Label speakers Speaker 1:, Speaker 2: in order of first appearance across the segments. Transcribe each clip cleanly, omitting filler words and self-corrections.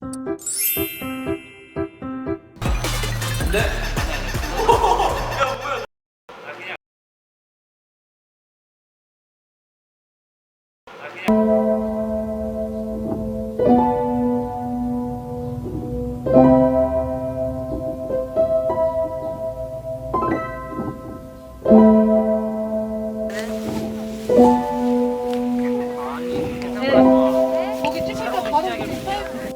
Speaker 1: 네.
Speaker 2: 거기 찍을 때 바로 붙어요.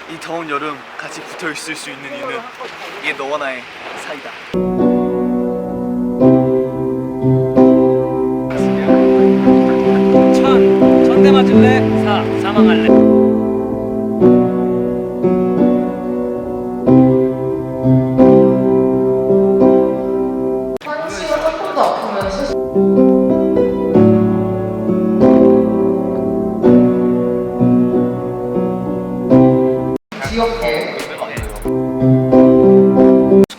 Speaker 3: 이 더운 여름 같이 붙어 있을 수 있는 이유는 이게 너와 나의 사이다.
Speaker 1: 천대 맞을래? 사망할래?
Speaker 2: 한치가 조금 더 아프면 수술. 귀엽게.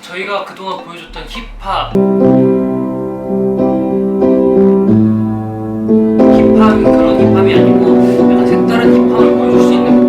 Speaker 1: 저희가 그동안 보여줬던 힙합은 그런 힙합이 아니고 약간 색다른 힙합을 보여줄 수 있는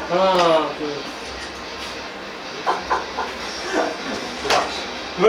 Speaker 1: 하나, 둘. 왜?